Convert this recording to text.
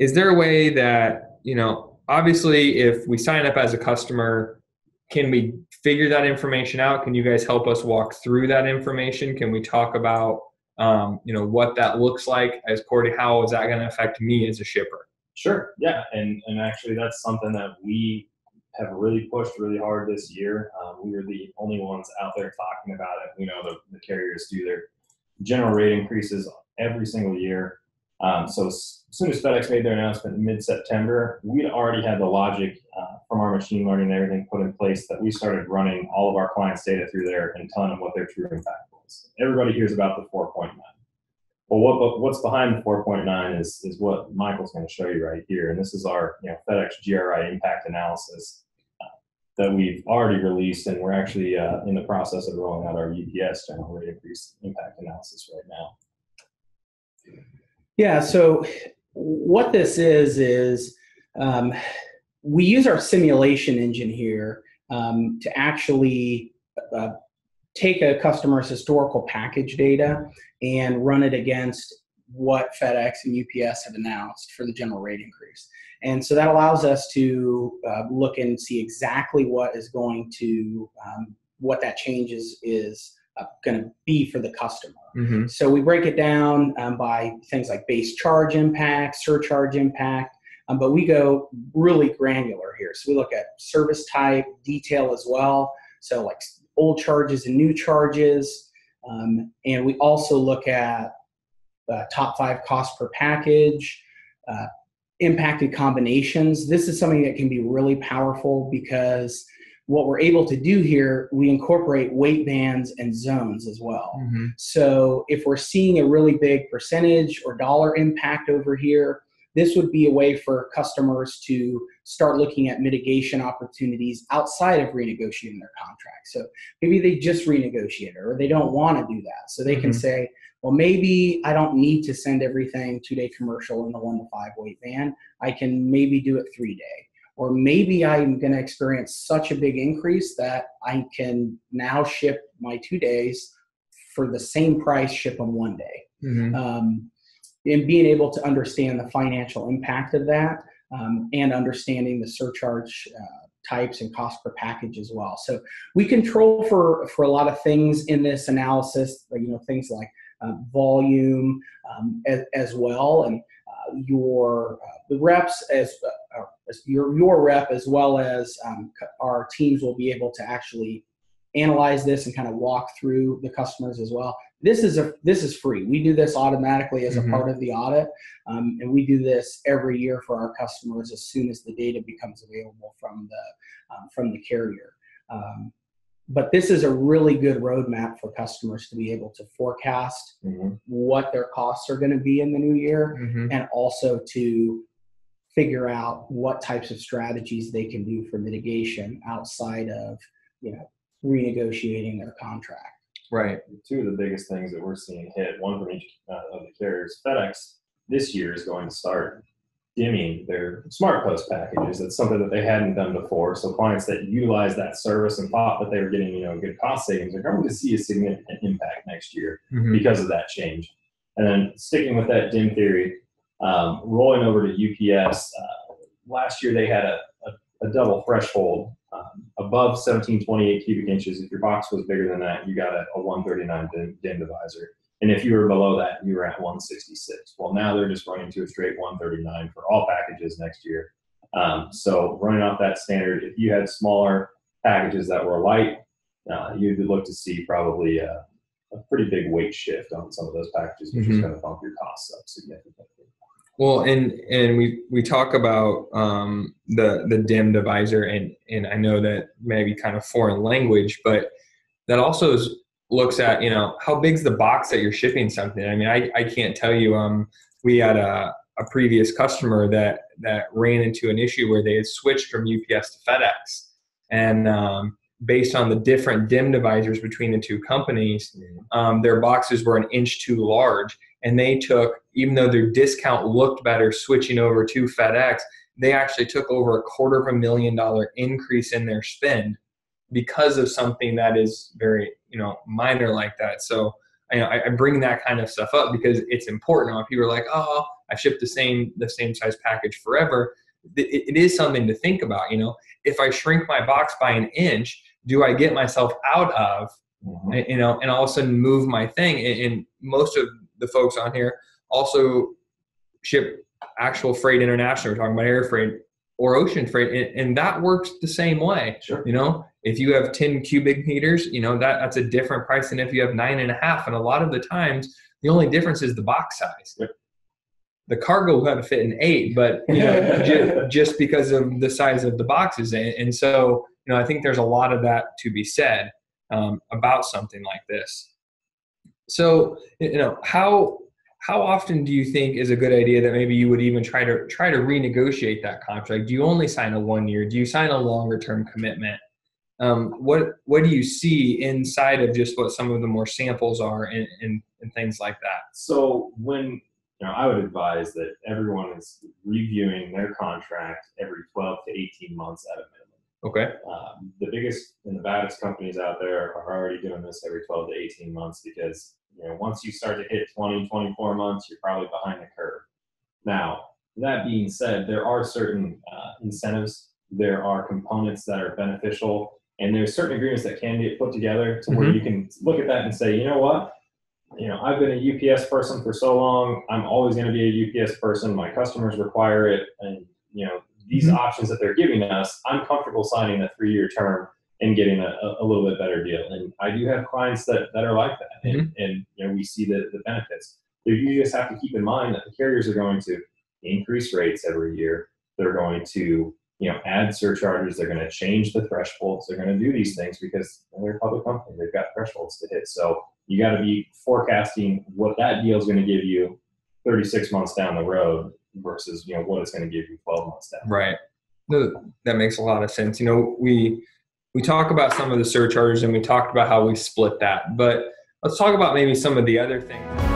is there a way that, obviously if we sign up as a customer, can we figure that information out? Can you guys help us walk through that information? Can we talk about, what that looks like as Cordy? How is that going to affect me as a shipper? Sure. Yeah. And actually that's something that we have really pushed really hard this year. We were the only ones out there talking about it. We know the carriers do their general rate increases every single year. So as soon as FedEx made their announcement in mid-September, we'd already had the logic from our machine learning and everything put in place that we started running all of our clients' data through there and telling them what their true impact was. Everybody hears about the 4.9. Well, what's behind the 4.9 is what Michael's going to show you right here. And this is our FedEx GRI impact analysis that we've already released, and we're actually in the process of rolling out our UPS general rate increase impact analysis right now. Yeah, so what this is we use our simulation engine here to actually take a customer's historical package data and run it against what FedEx and UPS have announced for the general rate increase. And so that allows us to look and see exactly what is going to, what that change is going to be for the customer. Mm-hmm. So we break it down by things like base charge impact, surcharge impact, but we go really granular here. So we look at service type, detail as well. So like old charges and new charges. And we also look at top 5 cost per package, impacted combinations. This is something that can be really powerful because what we're able to do here, we incorporate weight bands and zones as well. Mm-hmm. So if we're seeing a really big percentage or dollar impact over here, this would be a way for customers to start looking at mitigation opportunities outside of renegotiating their contract. So maybe they just renegotiated or they don't want to do that. So they can say, well, maybe I don't need to send everything 2-day commercial in the 1 to 5 weight band. I can maybe do it 3-day. Or maybe I'm going to experience such a big increase that I can now ship my 2 days for the same price, ship them 1 day. Mm-hmm. And being able to understand the financial impact of that and understanding the surcharge types and cost per package as well. So we control for a lot of things in this analysis, things like volume as well, and the reps your rep as well as our teams will be able to actually analyze this and kind of walk through the customers as well. This is free. We do this automatically as a part of the audit, and we do this every year for our customers as soon as the data becomes available from the carrier. But this is a really good roadmap for customers to be able to forecast what their costs are going to be in the new year, and also to figure out what types of strategies they can do for mitigation outside of renegotiating their contract. Right. 2 of the biggest things that we're seeing hit, one from each of the carriers. FedEx this year is going to start dimming their smart post packages. That's something that they hadn't done before. So clients that utilize that service and thought that they were getting good cost savings are going to see a significant impact next year because of that change. And then sticking with that dim theory, rolling over to UPS, last year they had a double threshold. Above 1728 cubic inches, if your box was bigger than that, you got a 139 dim divisor. And if you were below that, you were at 166. Well, now they're just running to a straight 139 for all packages next year. So running off that standard, if you had smaller packages that were light, you'd look to see probably a pretty big weight shift on some of those packages, which is going to bump your costs up significantly. Well, and we talk about the dim divisor, and I know that maybe kind of foreign language, but that also looks at how big's the box that you're shipping something. I mean, I can't tell you. We had a previous customer that ran into an issue where they had switched from UPS to FedEx, and based on the different dim divisors between the 2 companies, their boxes were an inch too large. And they took, even though their discount looked better switching over to FedEx, they actually took over $250,000 increase in their spend because of something that is very, minor like that. So I bring that kind of stuff up because it's important. People are like, oh, I ship the same size package forever. It is something to think about. If I shrink my box by an inch, do I get myself out of, and all of a sudden move my thing? And most of the folks on here also ship actual freight international. We're talking about air freight or ocean freight, and that works the same way. Sure. If you have 10 cubic meters, that's a different price than if you have 9.5. And a lot of the times, the only difference is the box size. Yep. The cargo will have to fit in 8, but just because of the size of the boxes. And so, I think there's a lot of that to be said about something like this. So, how often do you think is a good idea that maybe you would even try to renegotiate that contract? Do you only sign a 1 year? Do you sign a longer term commitment? What do you see inside of just what some of the more samples are and things like that? So when I would advise that everyone is reviewing their contract every 12 to 18 months at a minimum. Okay. The biggest and the baddest companies out there are already doing this every 12 to 18 months because once you start to hit 20, 24 months, you're probably behind the curve. Now, that being said, there are certain incentives. There are components that are beneficial, and there's certain agreements that can get put together to where you can look at that and say, you know what? I've been a UPS person for so long. I'm always going to be a UPS person. My customers require it. And, these options that they're giving us, I'm comfortable signing a 3-year term and getting a little bit better deal. And I do have clients that are like that. And we see the benefits. You just have to keep in mind that the carriers are going to increase rates every year. They're going to, add surcharges. They're going to change the thresholds. They're going to do these things because they're a public company. They've got thresholds to hit. So you got to be forecasting what that deal is going to give you 36 months down the road versus, what it's going to give you 12 months down. Right. No, that makes a lot of sense. We talk about some of the surcharges and we talked about how we split that, but let's talk about maybe some of the other things.